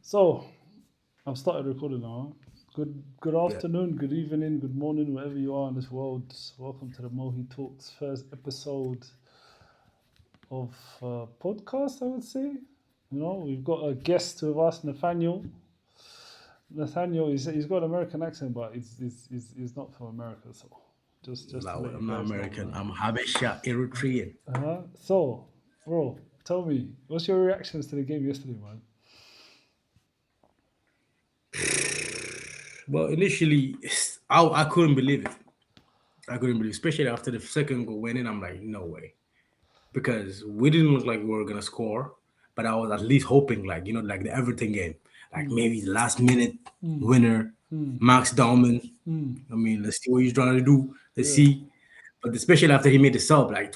So I've started recording now. Good Yeah. afternoon, good evening, good morning, wherever you are in this world. Welcome to the MohiTalks first episode of podcast. I would say. We've got a guest with us, Nathaniel. Nathaniel, he's got an American accent, but he's not from America. So just to No, let you I'm not guys know, American. man. I'm Habesha Eritrean. So, bro, tell me, what's your reactions to the game yesterday, man? Well, initially, I couldn't believe it. I couldn't believe, especially after the second goal went in. I'm like, no way, because we didn't look like we were gonna score, but I was at least hoping, like like the Everton game, like Mm, maybe the last minute mm, winner, mm, Max Dauman. mm. I mean, let's see what he's trying to do. Let's Yeah. see. But especially after he made the sub, I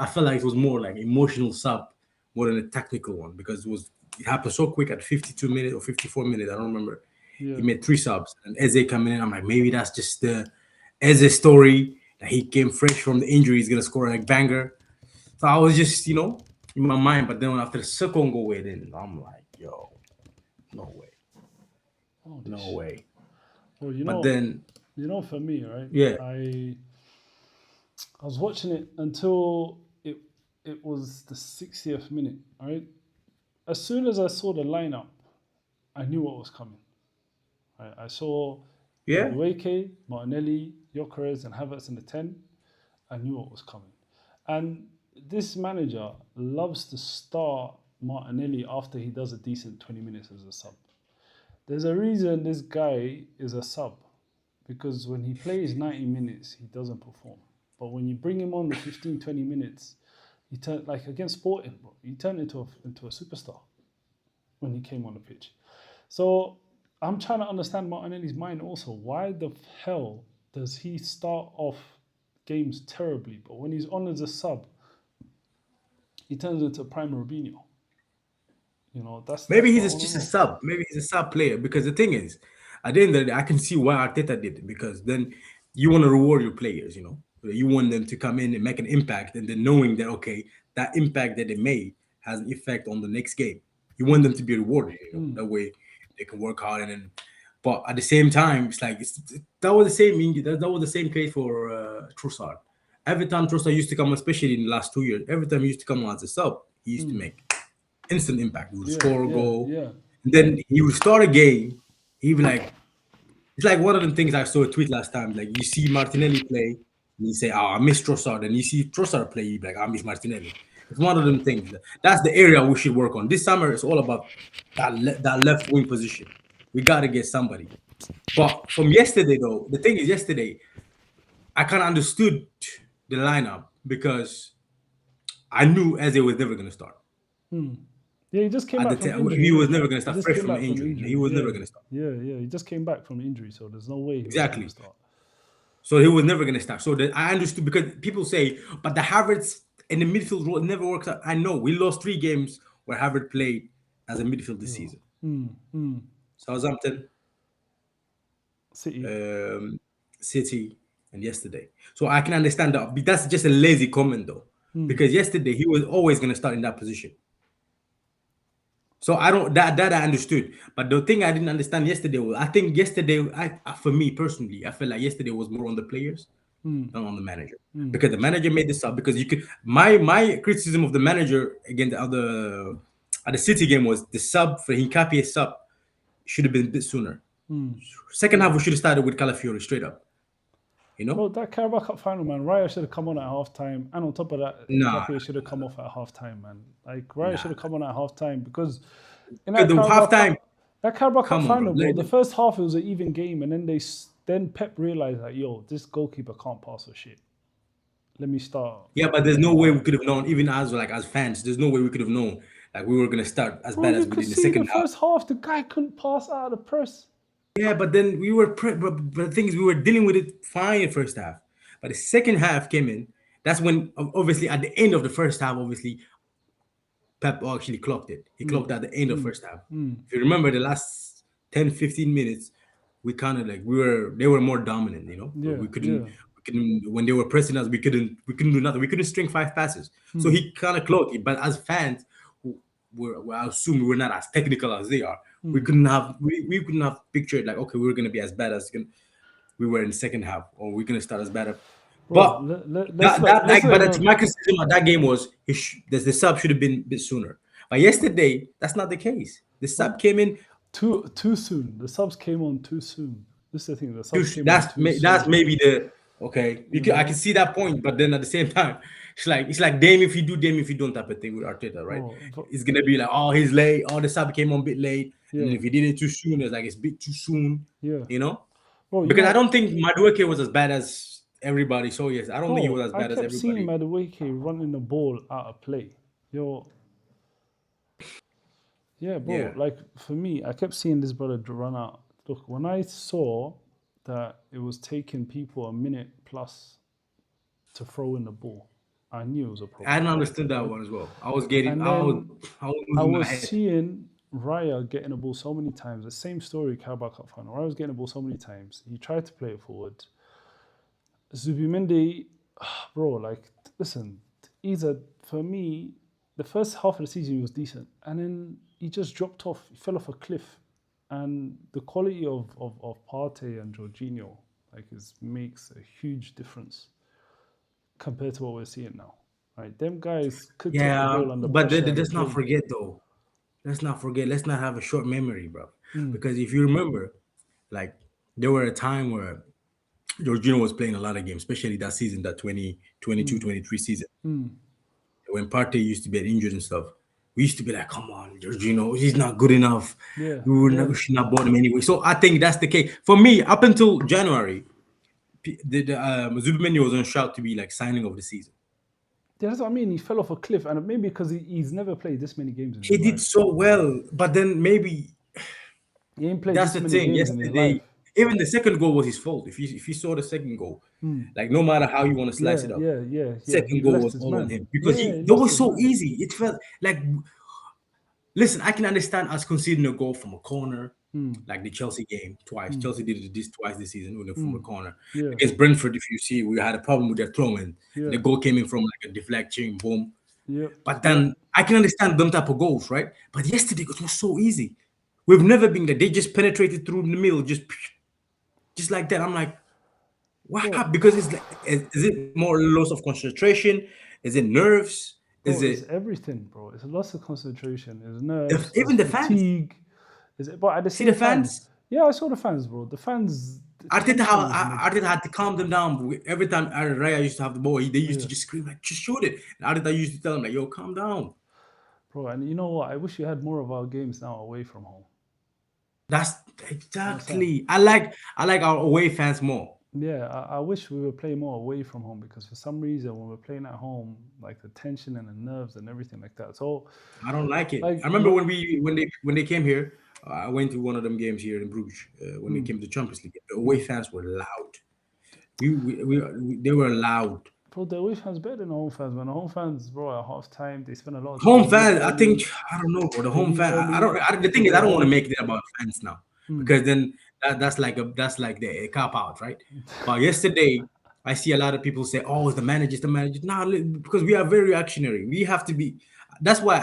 felt like it was more like emotional sub more than a technical one because it happened so quick at 52 minutes or 54 minutes. I don't remember. He Yeah. made three subs and Eze coming in. I'm like, maybe that's just the Eze story that he came fresh from the injury. He's gonna score like banger. So I was just in my mind. But then after the second goal went in, I'm like, yo, no way, Holy no shit. way. Well, But then for me, right? yeah, I was watching it until it was the 60th minute, right? As soon as I saw the lineup, I knew what was coming. Right? I saw yeah, Madueke, Martinelli, Gyökeres, and Havertz in the 10. I knew what was coming. And this manager loves to start Martinelli after he does a decent 20 minutes as a sub. There's a reason this guy is a sub because when he plays 90 minutes, he doesn't perform. But when you bring him on the 15, 20 minutes, he turned like against Sporting, bro. He turned into a superstar when he came on the pitch. So I'm trying to understand Martinelli's mind also. Why the hell does he start off games terribly, but when he's on as a sub, he turns into a prime Robinho? maybe That's what I he's want to just a know. sub. Maybe he's a sub player because the thing is, at the end of the day, I can see why Arteta did it because then you want to reward your players. You want them to come in and make an impact, and then knowing that okay, that impact that they made has an effect on the next game. You want them Mm, to be rewarded. mm, That way they can work hard and then. But at the same time, it's like that was the same case for Trossard. Every time Trossard used to come, especially in the last 2 years, every time he used to come on as a sub, he used to mm. make instant impact. He would Yeah, score a yeah, goal, yeah. and then he would start a game. He'd be like, it's like one of the things I saw a tweet last time. Like you see Martinelli play, and you say, "Oh, I miss Trossard," and you see Trossard play, you be like, "I miss Martinelli." It's one of them things. That's the area we should work on. This summer, it's all about that left wing position. We got to get somebody. But from yesterday, though, the thing is, yesterday I kind of understood the lineup because I knew Eze was never going to start. Hmm. Yeah, he just came At the back from time, injury, he was innit? never going to He start just fresh came from an back from injury. He injury. was never Yeah, going to start. yeah, yeah. He just came back from injury, so there's no way he was going to Exactly. start. So he was never going to start. So that I understood because people say, but the Havertz in the midfield role never works out. I know we lost 3 games where Havertz played as a midfield this Yeah. season. Hmm. Hmm. Southampton, City. um, City, and yesterday. So I can understand that. But that's just a lazy comment though, Hmm. because yesterday he was always going to start in that position. So I don't that I understood, but the thing I didn't understand yesterday was I think yesterday for me personally I felt like yesterday was more on the players Hmm. than on the manager Hmm. because the manager made this up because you could my criticism of the manager against the other at the City game was the sub for Hincapié sub should have been a bit sooner. Hmm. Second half we should have started with Calafiori straight up, you know? Bro, that Carabao Cup final, man. Raya should have come on at half time, and on top of that, Nah, Nketiah should have come off at half time, man. Like Raya should nah. have come on at half time because in Because the halftime, That Carabao Cup come on, bro. final, bro. The first half it was an even game, and then then Pep realized that this goalkeeper can't pass or shit. Let me start Yeah, but there's no playing way we Raya. could have known, even as fans, there's no way we could have known like we were gonna start as Bro, bad you as we could did in the see the second half. first half, the guy couldn't pass out of the press. Yeah, but then but the thing is, we were dealing with it fine in first half. But the second half came in. That's when, obviously, at the end of the first half, obviously, Pep actually clocked it. He clocked at the end of first half. If you remember the last 10, 15 minutes, we kind of like, they were more dominant, Yeah, yeah. when they were pressing us, we couldn't do nothing. We couldn't string 5 passes. So he kind of clocked it. But as fans, I assume we're not as technical as they are. We couldn't have pictured like, okay, we were gonna be as bad as we were in the second half, or we're gonna start as bad. Bro, But let's not let's not but even my criticism of that game was the sub should have been a bit sooner. But yesterday, that's not the case. The sub bro, came in. too soon. The subs came on too soon. This is the thing. The subs came on too That's soon. maybe the okay. You I can know, see that point, but then at the same time, it's like Dame if you do, Dame if you don't type of thing with Arteta, right? bro, It's gonna be like, oh, he's late. Oh, the sub came on a bit late, and yeah, if he did it too soon, it's like it's a bit too soon, yeah, you know. bro. Because I don't think Madueke was as bad as everybody. So yes, I don't think he was as I bad as kept seeing everybody. Madueke running the ball out of play. Yo, yeah, bro. Yeah. Like for me, I kept seeing this brother run out. Look, when I saw that it was taking people a minute plus to throw in the ball, I knew it was a I problem, didn't understand that right? one as well. I was getting, And then I was I losing my was head. seeing Raya getting the ball so many times. The same story, Carabao Cup final. Raya was getting the ball so many times. He tried to play it forward. Zubimendi, bro, like, listen, either for me, the first half of the season he was decent, and then he just dropped off. He fell off a cliff, and the quality of Partey and Jorginho makes a huge difference compared to what we're seeing now. Right, them guys could take the Yeah, ball under but pressure and let's not play. forget though. Let's not forget. Let's not have a short memory, bro. Mm, Because if you remember, like there were a time where Jorginho was playing a lot of games, especially that season, that 2022, mm, 23 season, mm. when Partey used to get injured and stuff. We used to be like, come on, Jorginho, he's not good enough. Yeah, We yeah. should not bought him anyway. So I think that's the case. For me, up until January, Zubimendi was on shout to be like signing of the season. That's what I mean. He fell off a cliff, and maybe because he's never played this many games in He his did life. so well, but then maybe He ain't played that's this the many thing. games in his life. Yesterday, even the second goal was his fault. If you saw the second goal, Hmm. like no matter how you want to slice Yeah, it up, yeah, yeah, yeah. He second goal left was his all on man. him because Yeah, he he that lost was his so man. easy. It felt like, listen, I can understand us conceding a goal from a corner, Hmm. like the Chelsea game twice. Hmm. Chelsea did this twice this season, from Hmm. a corner. Yeah, Against Brentford, if you see, we had a problem with their throwing. And the yeah, goal came in from like a deflection, boom. yep, But yep. then I can understand them type of goals, right? But yesterday it was so easy. We've never been there. They just penetrated through the middle, just like that. I'm like, what Bro, happened? Because it's like, is it more loss of concentration? Is it nerves? Is bro, it it's everything, bro. It's a loss of concentration. It's nerves. It's even the fans? fatigue. But at the See the same time, fans? yeah, I saw the fans, bro. The tension was in the Arteta had to calm them down. Every time Aaron Raya used to have the ball, they used to yeah, just scream like, "Just shoot it!" And Arteta used to tell him like, "Yo, calm down." bro. And you know what? I wish we had more of our games now away from home. That's You understand? exactly. I like our away fans more. Yeah, I wish we were playing more away from home because for some reason when we're playing at home, like the tension and the nerves and everything like that. So, I don't like it. like, I remember when they came here. I went to one of them games here in Bruges when they mm, came to Champions League. The away mm. fans were loud. They were loud. Bro, the away fans better than the home fans, man. The home fans, bro, at half time, they spend a lot of Home time. Leave fans, I think, early. I don't know, bro. The They home leave fan, I don't. early The thing because is, they're I don't want to home. make it about fans now Mm. because then that's like the cop out, right? But yesterday, I see a lot of people say, "Oh, it's the manager, it's the manager." Nah, because we are very reactionary. We have to be. That's why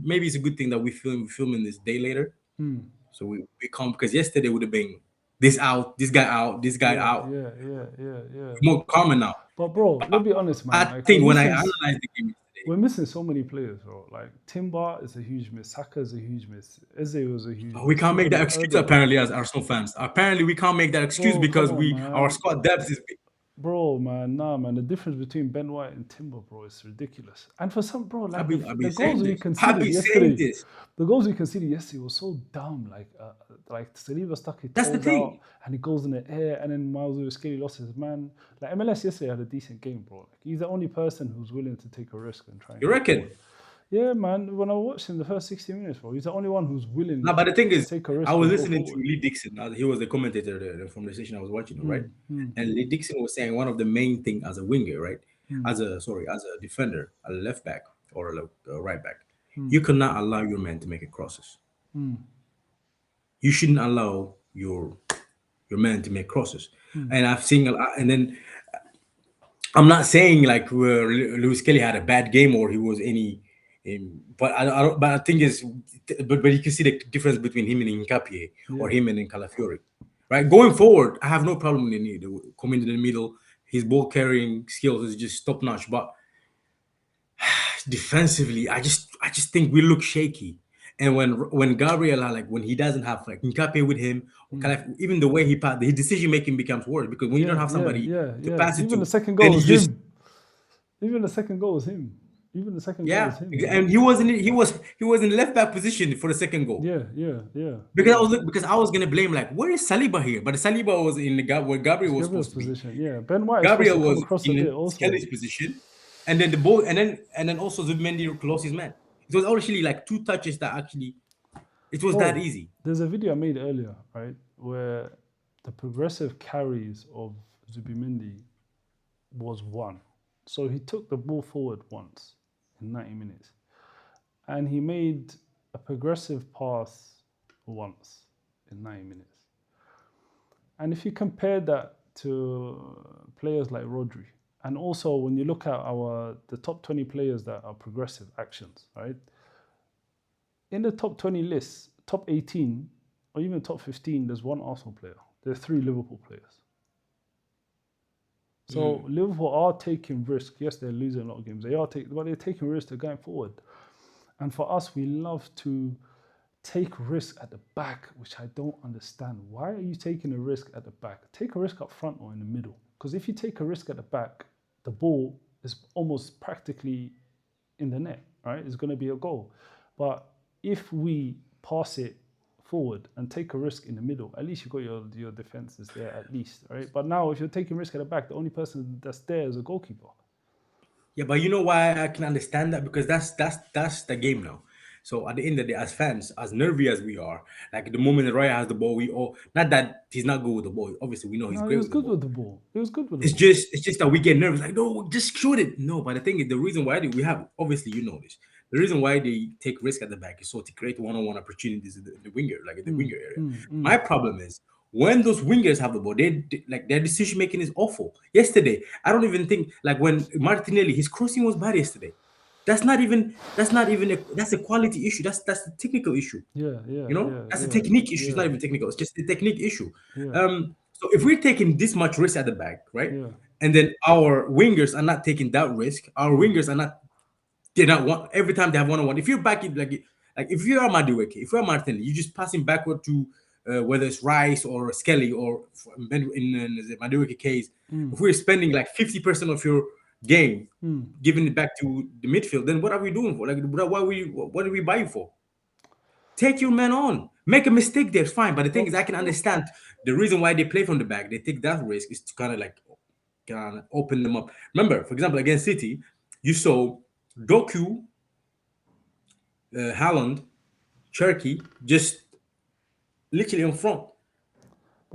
maybe it's a good thing that we filming this day later, Mm. so we come because yesterday would have been this out, this guy out, this guy Yeah, out. yeah, yeah, yeah, yeah. More common now. But bro, let's be honest, I man. Like think when I analyzed the game yesterday. we're missing so many players, bro. Like Timber is a huge miss. Saka is a huge miss. Eze was a huge We miss. can't make Even that excuse Odegaard. apparently as Arsenal fans. Apparently, we can't make that excuse Bro, come because on, our man. squad depth is big. Bro, man, nah, man. The difference between Ben White and Timber, bro, is ridiculous. And for some, bro, like I've the been goals saying we this. I've conceded been saying yesterday, this. the goals we conceded yesterday was so dumb. Like Saliba stuck his That's the toes out thing. and he goes in the air, and then Miles Skelly lost his man. Like MLS yesterday had a decent game, bro. Like he's the only person who's willing to take a risk and try and You go forward. reckon? Yeah, man. When I watched him the first 60 minutes, bro, he's the only one who's willing No, but the thing to is, take a I risk was and go listening to forward. Lee Dixon. He was the commentator from the station I was watching, right? Mm, mm, And Lee Dixon was saying one of the main thing as a winger, right? mm, As a defender, a left back or a right back, mm, you cannot allow your man to make it crosses. mm, You shouldn't allow your man to make crosses. mm, And I've seen a lot, and then I'm not saying like Lewis Kelly had a bad game or he was But I think is, but you can see the difference between him and Nkapie or Yeah. him and Calafiori, right? Going forward, I have no problem with Nini coming to the middle. His ball carrying skills is just top notch, but defensively, I just think we look shaky. And when Gabriel, like when he doesn't have like Nkape with him, or even the way he passed, his decision making becomes worse because when you don't Yeah, have yeah, somebody yeah, to yeah. pass it Even the to, second then goal he was just him. Even the second goal was him. Even the second goal yeah. was him, man. And he was in left back position for the second goal. Yeah, yeah, yeah, Because yeah. because I was gonna blame like where is Saliba here, but Saliba was in where It's Gabriel was Gabriel's supposed to be. position. Yeah, Ben White is supposed to Gabriel come was across a bit in also. Skelly's position, and then the ball, and then also Zubimendi closed his man. It was actually like two touches that actually it was that Bro, easy. there's a video I made earlier, right, where the progressive carries of Zubimendi was one. So he took the ball forward once in 90 minutes, and he made a progressive pass once in 90 minutes. And if you compare that to players like Rodri, and also when you look at the top 20 players that are progressive actions, right? In the top 20 lists, top 18 or even top 15, there's one Arsenal player. There's three Liverpool players. So Liverpool are taking risk. Yes, they're losing a lot of games. But they're taking risks. They're going forward. And for us, we love to take risk at the back, which I don't understand. Why are you taking a risk at the back? Take a risk up front or in the middle. Because if you take a risk at the back, the ball is almost practically in the net, right? It's going to be a goal. But if we pass it forward and take a risk in the middle, at least you've got your defenses there at least, right? But now if you're taking risk at the back, the only person that's there is a goalkeeper. Yeah, but you know why I can understand that, because that's the game now. So at the end of the day, as fans, as nervy as we are, like the moment Raya has the ball, we all, not that he's not good with the ball. Obviously, we know he's No, he great was with the good ball. with the ball. He was good with the It's ball. just it's just that we get nervous, like no, just shoot it. No, but the thing is, the reason why we have, obviously you know this. The reason why they take risk at the back is so to create one-on-one opportunities in the winger, like in the winger area. My problem is when those wingers have the ball, like their decision making is awful. Yesterday, I don't even think like when Martinelli, his crossing was bad yesterday. That's a quality issue. That's a technical issue. Yeah, yeah, yeah, That's a yeah, technique issue. It's yeah, not even technical. It's just a technique issue. yeah, So if we're taking this much risk at the back, right, yeah. and then our wingers are not taking that risk, our wingers are not. They're not one every time they have one-on-one. If you're back in like if you're Madueke, if you're Martin, you're just passing backward to whether it's Rice or Skelly or in the Madueke case. If we're spending like 50% of your game giving it back to the midfield, then what are we doing for? Like, what are we buying for? Take your man on. Make a mistake there, fine. But the thing is, Bro, I can understand the reason why they play from the back. They take that risk is to kind of like open them up. Remember, for example, against City, you saw Doku, Haaland, Cherky just literally in front.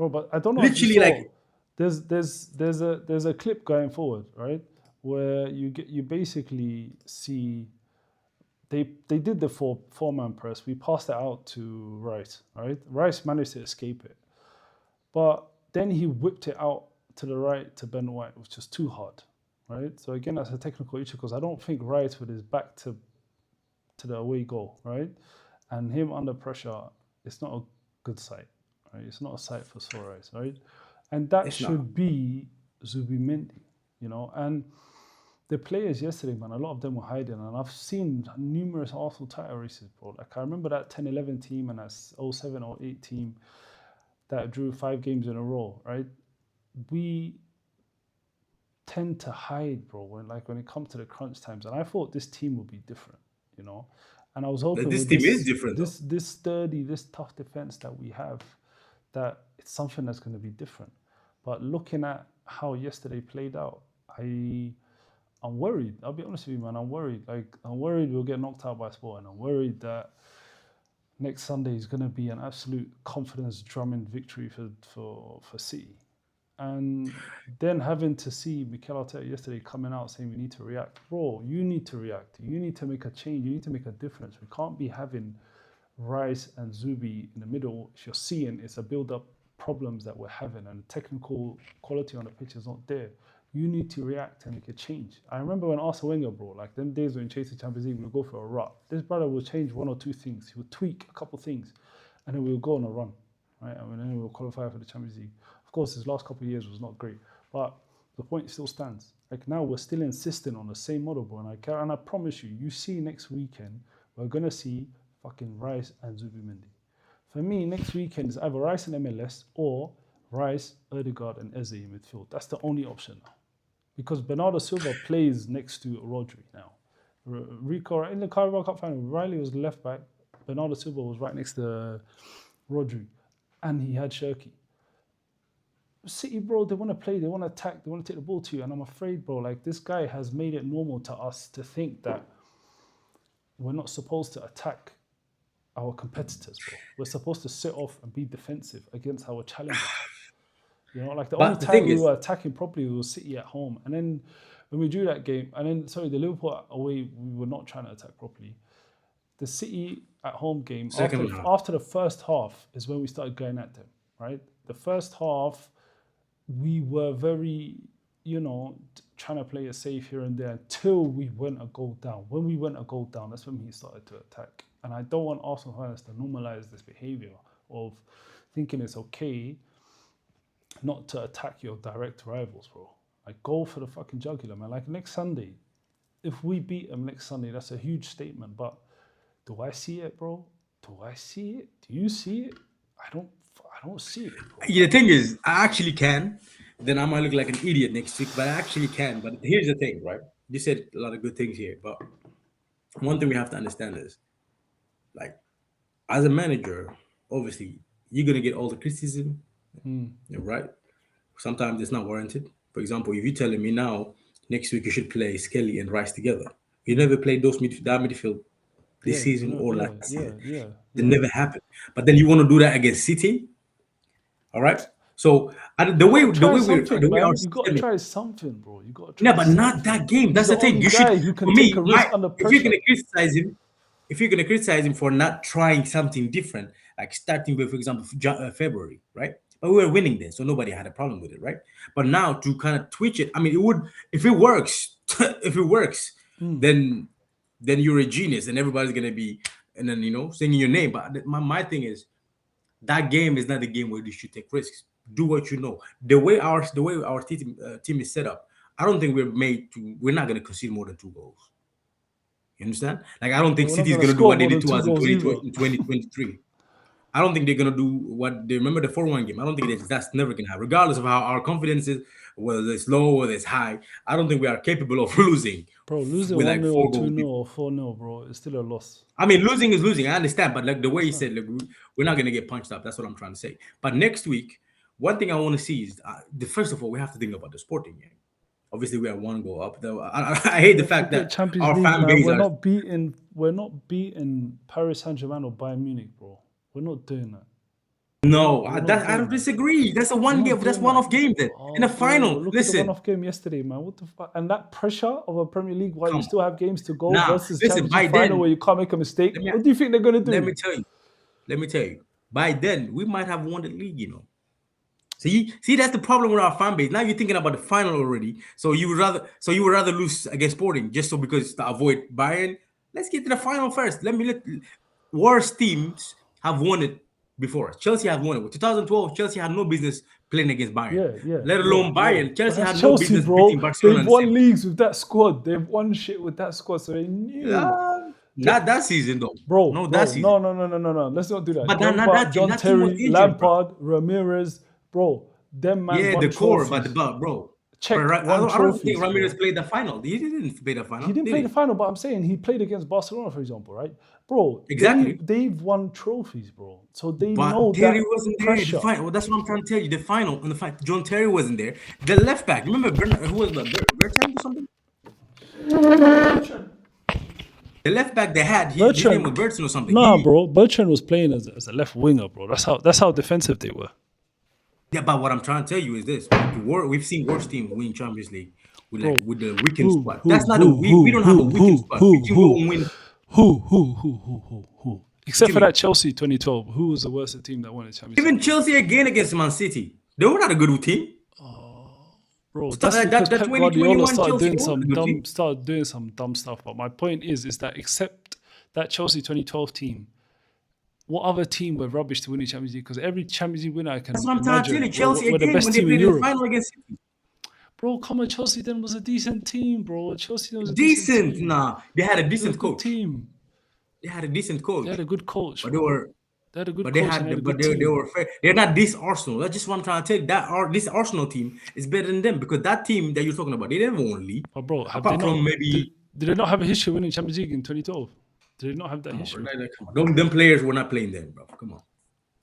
bro, but I don't know if you Literally saw. like There's a clip going forward, right, where you basically see they did the four-man press. We passed it out to Rice, right? Rice managed to escape it, but then he whipped it out to the right to Ben White, which was too hard, right? So again, that's a technical issue because I don't think Rice with his back to the away goal, right, and him under pressure, it's not a good sight, right? It's not a sight for Suarez, right? And that it's not. should be Zubimendi, and the players yesterday, man, a lot of them were hiding. And I've seen numerous Arsenal title races, bro. Like, I remember that 10-11 team and that 07-08 team that drew 5 games in a row, right? We tend to hide, bro, when it comes to the crunch times. And I thought this team would be different. And I was hoping This with team is this different though. this this sturdy, this tough defense that we have, that it's something that's going to be different. But looking at how yesterday played out, I'm worried. I'll be honest with you, man. I'm worried. Like, I'm worried we'll get knocked out by Sport, and I'm worried that next Sunday is going to be an absolute confidence drumming victory for City. And then having to see Mikel Arteta yesterday coming out saying we need to react. Bro, you need to react. You need to make a change. You need to make a difference. We can't be having Rice and Zubi in the middle. If you're seeing it's a build-up problems that we're having and technical quality on the pitch is not there. you need to react and make a change. I remember when Arsene Wenger, bro, like them days when chasing Champions League, we would go for a rut. This brother will change one or two things. He will tweak a couple things, and then we will go on a run, right? And then we will qualify for the Champions League. Of course, his last couple of years was not great, but the point still stands. Like now, we're still insisting on the same model, bro. And I promise you, you see next weekend, we're gonna see fucking Rice and Zubimendi. For me, next weekend is either Rice and MLS or Rice, Odegaard, and Eze in midfield. That's the only option now. Because Bernardo Silva plays next to Rodri now. Rico, in the Carabao Cup final, Riley was left back. Bernardo Silva was right next to Rodri. And he had Shirky. City, bro, they want to play, they want to attack, they want to take the ball to you. And I'm afraid, bro, like this guy has made it normal to us to think that we're not supposed to attack our competitors, bro. We're supposed to sit off and be defensive against our challengers. You know, like the only time we were attacking properly was City at home. And then when we drew that game, and then, sorry, the Liverpool away, we were not trying to attack properly. The City at home game, after the first half is when we started going at them, right? The first half, we were very, trying to play it safe here and there until we went a goal down. When we went a goal down, that's when he started to attack. And I don't want Arsenal fans to normalize this behavior of thinking it's okay not to attack your direct rivals, bro. Like, go for the fucking jugular, man. Like, next Sunday, if we beat them next Sunday, that's a huge statement. But do I see it, bro? Do I see it? Do you see it? I don't see it, bro. Yeah, the thing is, I actually can. Then I might look like an idiot next week, but I actually can. But here's the thing, right? You said a lot of good things here, but one thing we have to understand is, like, as a manager, obviously, you're going to get all the criticism, right? Sometimes it's not warranted. For example, if you're telling me now, next week you should play Skelly and Rice together. You never played that midfield this season or last season. It never happened. But then you want to do that against City, all right? So the way you got to try something, bro. You got to try. No, but not that game. That's the thing. You should. Who can take a risk under pressure. If you're gonna criticize him for not trying something different, like starting with, for example, February, right? But we were winning then, so nobody had a problem with it, right? But now to kind of twitch it, I mean, it would, if it works, then you're a genius, and everybody's gonna be, and then singing your name. But my thing is, that game is not the game where you should take risks. Do what you know. The way our team is set up, I don't think we're not gonna concede more than 2 goals. You understand? Like, I don't think City's gonna do what they did 2022 in 2023. I don't think they're gonna do what they remember the 4-1 game. I don't think that's never gonna happen, regardless of how our confidence is, whether it's low or it's high. I don't think we are capable of losing. Bro, losing 1-0 or 2-0 or 4-0, bro, it's still a loss. I mean, losing is losing. I understand, but like the way he said, like, we're not gonna get punched up. That's what I'm trying to say. But next week, one thing I want to see is first of all, we have to think about the Sporting game. Obviously, we are 1 goal up. Though I hate the fact that our fan base we're not beating Paris Saint-Germain or Bayern Munich, bro. We're not doing that. No, I don't disagree. That's a one-game. That's one-off game then. In the final, look at the one-off game yesterday, man. What the fuck? And that pressure of a Premier League while you still have games to go versus Championship final where you can't make a mistake. What do you think they're gonna do? Let me tell you. By then, we might have won the league. See, that's the problem with our fan base. Now you're thinking about the final already. So you would rather lose against Sporting just because to avoid Bayern. Let's get to the final first. Worst teams have won it before. Chelsea have won it. With 2012, Chelsea had no business playing against Bayern. Let alone Bayern. Chelsea had no business beating Barcelona. They've won leagues with that squad. They've won shit with that squad. So they knew. Not that season though. Bro, no, that season. No. Let's not do that. But John Terry, Lampard, Ramirez, bro. Them man. Yeah, the core, but bro. Check. I don't think Ramirez played the final. He didn't play the final. He didn't play the final, but I'm saying he played against Barcelona, for example, right? Bro, exactly. They've won trophies, bro. So they know Terry that wasn't pressure. There. Well, that's what I'm trying to tell you. The final, in the fight, John Terry wasn't there. The left back, remember who was the Bertrand or something? The left back they had, his name was Bertrand or something. Nah, bro, Bertrand was playing as a left winger, bro. That's how defensive they were. Yeah, but what I'm trying to tell you is this: we've seen worse teams win Champions League with the weekend squad. That's not we don't have a weekend squad. We can go and win. Who? Except for that Chelsea 2012, who was the worst team that won the Champions League? Even Chelsea again against Man City, they were not a good team. Bro, that's That because Pep Guardiola 2021 Chelsea was a good team. started doing some dumb stuff. But my point is that except that Chelsea 2012 team, what other team were rubbish to win the Champions League? Because every Champions League winner I That's can what I'm trying to tell imagine you. Chelsea were the again best when they team in played in the Europe. final against City. Bro, come on, Chelsea then was a decent team, bro. Chelsea then was a Decent, team. nah. They had a They were a decent good coach. team. They had a decent They coach. had a good coach. But they were They had a good but they coach and they had had a but good team. they were fair. They're not this Arsenal. That's just what I'm trying to tell you. This Arsenal team is better than them because that team that you're talking about, they never won league. But bro, have Apart they not? from maybe Did they not have a history winning Champions League in 2012? Did they not have that come on, history? bro. Come on. Them players were not playing then, bro. Come on.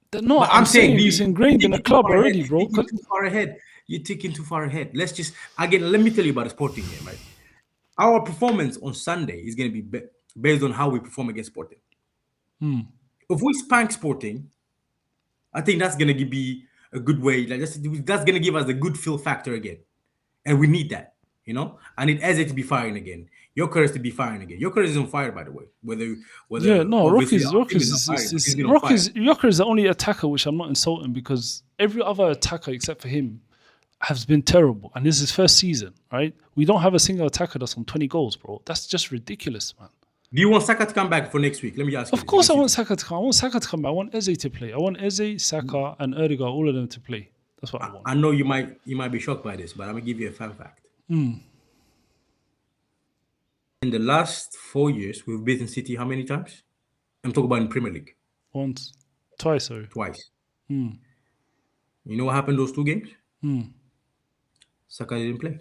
They're not. But I'm I'm saying saying it's ingrained in the club already, bro. You're thinking too far ahead. You're thinking too far ahead. Let's just again. Let me tell you about the Sporting game, right? Our performance on Sunday is going to be based on how we perform against Sporting. If we spank Sporting, I think that's going to be a good way. Like that's going to give us a good feel factor again, and we need that. You know, I need Eze to be firing again. Jokeris to be firing again. Jokeris is on fire, by the way. Whether Yeah, no, obviously Rocky's our team is on fire, but he's been on fire. Joker is the only attacker which I'm not insulting because every other attacker except for him has been terrible, and this is his first season, right? We don't have a single attacker that's on 20 goals, bro. That's just ridiculous, man. Do you want Saka to come back for next week? Let me ask you. Of course, I want Saka to come. I want Saka to come back. I want Eze to play. I want Eze, Saka, and Erdegaard, all of them to play. That's what I want. I know you might be shocked by this, but I'm gonna give you a fun fact. In the last 4 years, we've beaten City how many times? I'm talking about in Premier League. Once, twice, sorry. Twice. You know what happened those 2 games? Saka didn't play.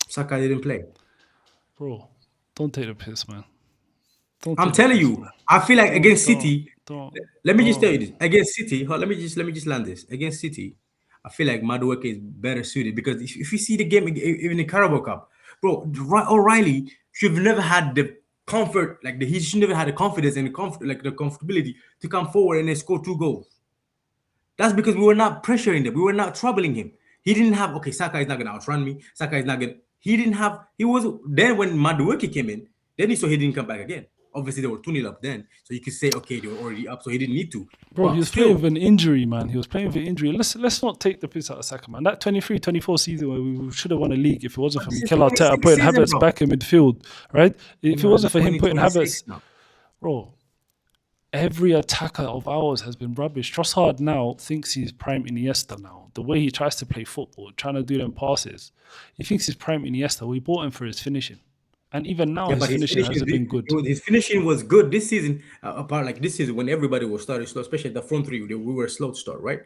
Saka didn't play. Bro, don't take the piss, man. I'm telling you, I feel like against City. Let me just tell you this. Against City, let me just land this. Against City, I feel like Madueke is better suited because if you see the game even in Carabao Cup, bro, O'Reilly should have never had the comfort, he should never had the confidence and the comfortability to come forward and then score 2 goals. That's because we were not pressuring him. We were not troubling him. He didn't have, okay, Saka is not going to outrun me. Saka is not going to, then when Madueke came in, then he saw he didn't come back again. Obviously, they were 2-0 up then. So you could say, okay, they were already up, so he didn't need to. Bro, he was playing with an injury, man. He was playing with an injury. Let's not take the piss out of Saka, man. That 23-24 season where we should have won a league if it wasn't for Mikel Arteta putting Havertz back in midfield, right? If it wasn't for him putting Havertz... Bro, every attacker of ours has been rubbish. Trossard now thinks he's prime Iniesta now. The way he tries to play football, trying to do them passes, he thinks he's prime Iniesta. We bought him for his finishing. And even now, his finishing hasn't been good. His finishing was good this season, apart this season when everybody was starting slow, especially the front three, we were slow to start, right?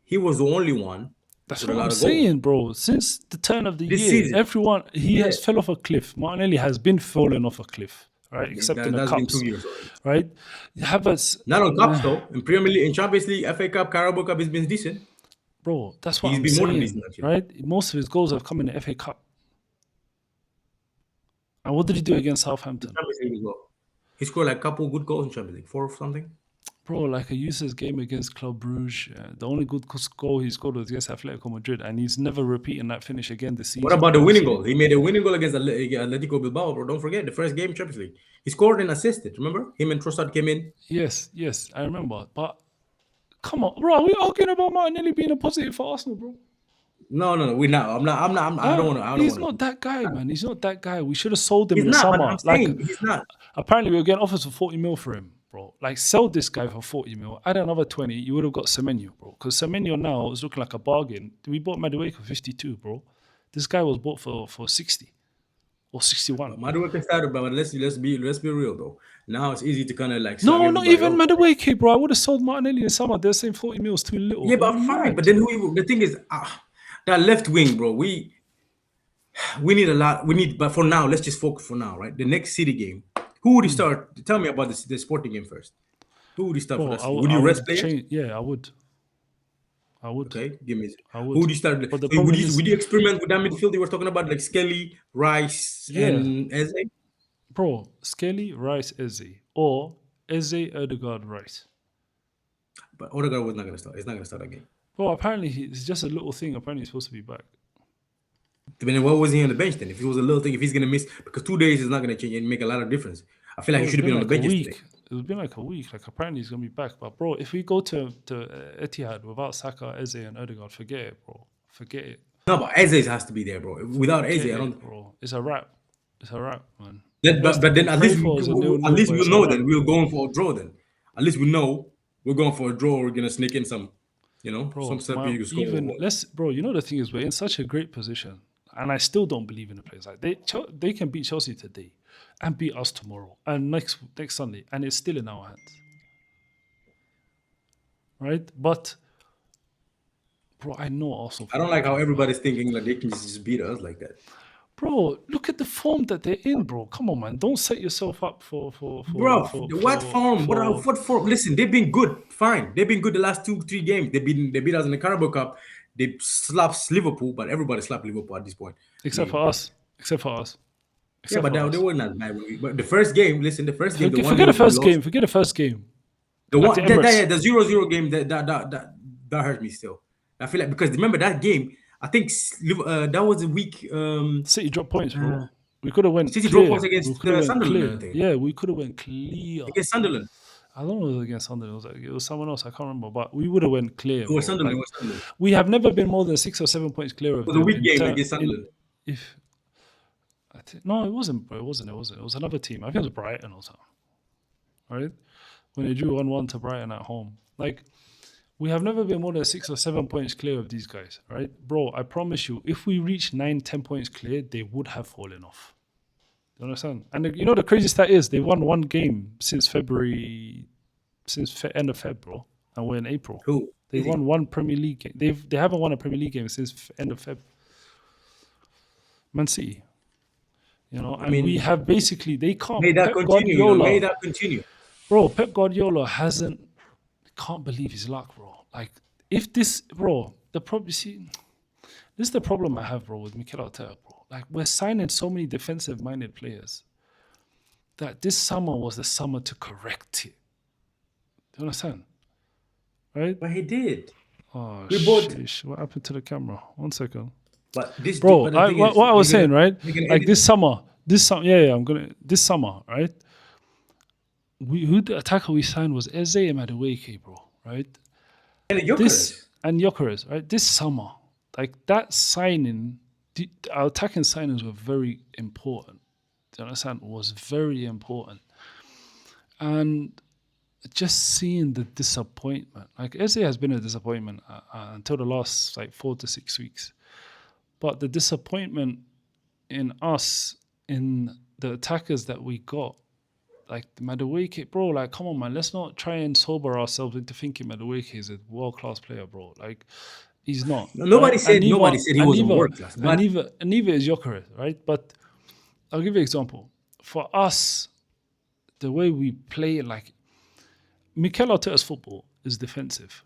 He was the only one. That's what I'm saying, bro. Since the turn of the year, season, everyone, has fell off a cliff. Martinelli has been falling off a cliff, right? Except in the cups, right? Havertz, not on cups though. In Premier League, in Champions League, FA Cup, Carabao Cup, he's been decent. Bro, that's what I'm saying, right? Most of his goals have come in the FA Cup. And what did he do against Southampton? He scored a couple good goals in Champions League, 4 or something. Bro, like a useless game against Club Brugge. The only good goal he scored was against Atletico Madrid, and he's never repeating that finish again this season. What about the winning goal? He made a winning goal against Atletico Bilbao, bro. Don't forget the first game Champions League. He scored and assisted. Remember, him and Trossard came in. Yes, I remember. But come on, bro, are we arguing about Martinelli being a positive for Arsenal, bro? No, we're not. I'm not. I don't want to. He's not that guy, man. He's not that guy. We should have sold him in the summer. But I'm saying, he's not. Apparently, we were getting offers for 40 mil for him, bro. Like, sell this guy for 40 mil. Add another 20, you would have got Semenyo, bro. Because Semenyo now is looking like a bargain. We bought Madueke for 52, bro. This guy was bought for 60 or 61. Madueke started, but let's be real though. Now it's easy to kind of like. No, not even Madueke, bro. I would have sold Martinelli in summer. They're saying 40 mil is too little. Yeah, but fine. But then the thing is. That left wing, bro, we need a lot. But for now, let's just focus for now, right? The next City game, who would you start? Tell me about the Sporting game first. Who would you start for that? Would you rest players? Yeah, I would. Okay, give me. I would. Who would you start? Would you experiment with that midfield you were talking about, like Skelly, Rice, and Eze? Bro, Skelly, Rice, Eze, or Eze, Erdegaard, Rice. But Odegaard was not going to start. He's not going to start that game. Well, apparently it's just a little thing. Apparently he's supposed to be back. Then why was he on the bench then? If it was a little thing, if he's going to miss, because 2 days is not going to change and make a lot of difference. I feel like he should have been on the bench yesterday. It's been like a week. Like apparently he's gonna be back. But bro, if we go to Etihad without Saka, Eze, and Odegaard, forget it, bro. Forget it. No, but Eze has to be there, bro. Without Forget Eze, I it, don't. bro. It's a wrap. It's a wrap, man. Then, Best but I then can pray for is a at 0-0, least but we'll it's a know. wrap. Then we're going for a draw. Then at least we know we're going for a draw. We're gonna sneak in some, some Bro, stuff you can score. bro, you know the thing is we're in such a great position, and I still don't believe in the players. Like they can beat Chelsea today, and beat us tomorrow, and next Sunday, and it's still in our hands, right? But bro, I know also. I don't like how everybody's thinking like they can just beat us like that. Bro, look at the form that they're in, bro. Come on, man. Don't set yourself up for Bro, what form? What form? Listen, they've been good. Fine, they've been good the last 2-3 games. They beat us in the Carabao Cup. They slapped Liverpool, but everybody slapped Liverpool at this point. Except for us. Yeah, but they weren't as bad. But the first game, listen, the first game, Forget the first game. Forget the first game. The one, the Emirates. the 0-0 game that hurt me still. I feel like because remember that game, I think that was a week. City dropped points, bro. We could have went City clear. dropped points against Sunderland. I think. Yeah, we could have went clear against Sunderland. I don't know if it was against Sunderland. It was someone else. I can't remember, but we would have went clear. It was Sunderland. We have never been more than 6 or 7 points clear of them. It was a weak game against Sunderland. No, it wasn't, bro. It wasn't. It was another team. I think it was Brighton or something. Right? When they drew 1-1 to Brighton at home. Like, we have never been more than 6 or 7 points clear of these guys, right? Bro, I promise you, if we reach 9-10 points clear, they would have fallen off. You understand? And the crazy stat is they won one game since end of Feb, bro. And we're in April. Who? They won one Premier League game. They haven't won a Premier League game since end of Feb. Man City. We have basically, they can't. May that continue. Bro, Pep Guardiola can't believe his luck, bro. Like, if this, bro, this is the problem I have, bro, with Mikel Arteta, bro. Like, we're signing so many defensive-minded players that this summer was the summer to correct it. Do you understand? Right? But he did. Oh, sheesh. What happened to the camera? 1 second. But this, bro, what I was saying, right? Like this summer, this summer, right? The attacker we signed was Eze and Madueke, bro, right? And Gyökeres, right? This summer, like that signing, our attacking signings were very important. Do you understand? Was very important. And just seeing the disappointment, like Eze has been a disappointment until the last 4 to 6 weeks. But the disappointment in us, in the attackers that we got, like Madueke, bro, like, come on, man, let's not try and sober ourselves into thinking Madueke is a world-class player, bro. Like, he's not. Nobody said he wasn't world-class. And neither is Gyökeres, right? But I'll give you an example. For us, the way we play, like, Mikel Arteta's football is defensive,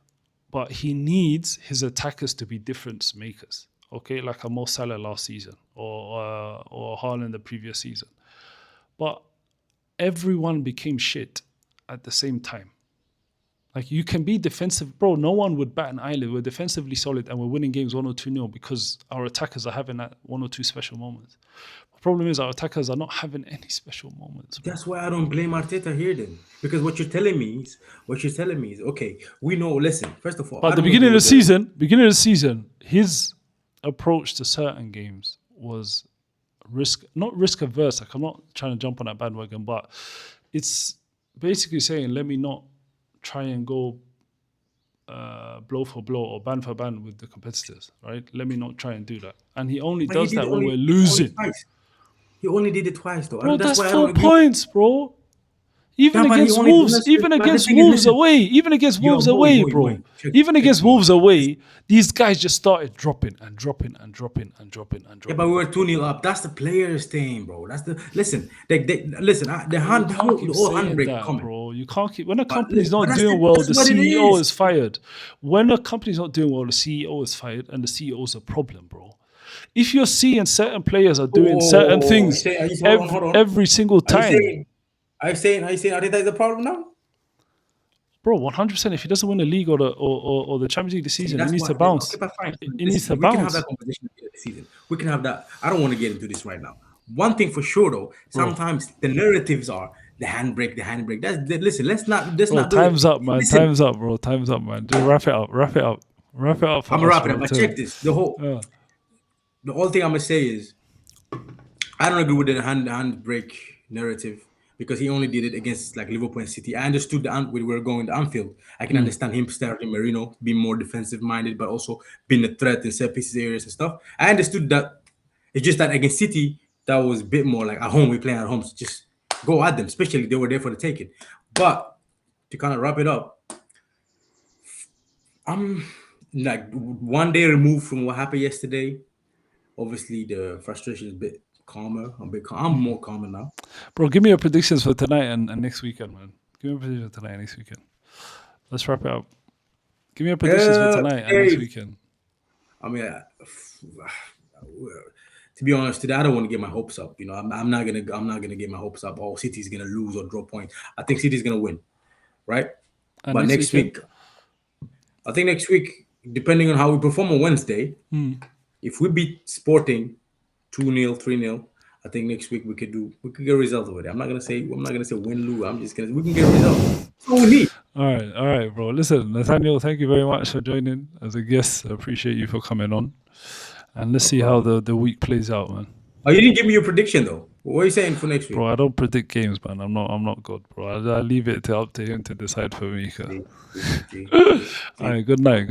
but he needs his attackers to be difference makers. Okay, like a Mo Salah last season or Haaland the previous season. But everyone became shit at the same time. Like, you can be defensive. Bro, no one would bat an eyelid. We're defensively solid and we're winning games 1 or 2-0 because our attackers are having that 1 or 2 special moments. The problem is our attackers are not having any special moments. Bro. That's why I don't blame Arteta here then. Because what you're telling me is, okay, we know, listen, first of all. But at the beginning of the season, his approach to certain games was not risk averse. Like, I'm not trying to jump on that bandwagon, but it's basically saying, let me not try and go blow for blow or band for band with the competitors, right? Let me not try and do that. And he only does that when we're losing. He only did it twice, though. Bro, that's 4 points, bro. Even against Wolves, bro. Even against Wolves away, these guys just started dropping. Yeah, but we were 2-0 up. That's the players' thing, bro. That's the listen. The handbrake coming, bro. You can't keep when a company's not doing well. The CEO is fired. When a company's not doing well, the CEO is fired, and the CEO is a problem, bro. If you're seeing certain players are doing certain things every single time. Are you saying Arteta is the problem now? Bro, 100%. If he doesn't win the league or the Champions League this season, he needs to bounce. He needs to bounce. We can have that conversation this season. We can have that. I don't want to get into this right now. One thing for sure, though, sometimes the narratives are the handbrake. Listen, let's not do it. Time's up, man. Listen, Time's up, bro. Time's up, man. Just wrap it up. Wrap it up. Wrap it up I'm for gonna us, wrap it bro. up. But Too. check this. Yeah. The whole thing I'm gonna say is I don't agree with the handbrake narrative because he only did it against like Liverpool and City. I understood we were going to Anfield. I can understand him starting Marino, being more defensive minded, but also being a threat in set pieces areas and stuff. I understood that. It's just that against City, that was a bit more like at home. We playing at home, so just go at them. Especially they were there for the taking. But to kind of wrap it up, I'm like 1 day removed from what happened yesterday. Obviously, the frustration is a bit calmer. I'm more calmer now. Bro, give me your predictions for tonight and next weekend, man. Give me your predictions for tonight and next weekend. Let's wrap it up. Give me your predictions for tonight and next Okay. weekend. I mean, to be honest, today I don't want to get my hopes up. You know, I'm not gonna get my hopes up. Oh, City's gonna lose or draw points. I think City's gonna win, right? And But next weekend? week, I think next week, depending on how we perform on Wednesday, if we beat Sporting 2-0, 3-0, I think next week we could get a result over there. I'm not gonna say win lose. I'm just gonna we can get a result. That's all we need. All right, bro. Listen, Nathaniel, thank you very much for joining as a guest. I appreciate you for coming on. And let's see how the week plays out, man. Oh, you didn't give me your prediction though. What are you saying for next week? Bro, I don't predict games, man. I'm not God, bro. I leave it up to him to decide for me. All right, good night.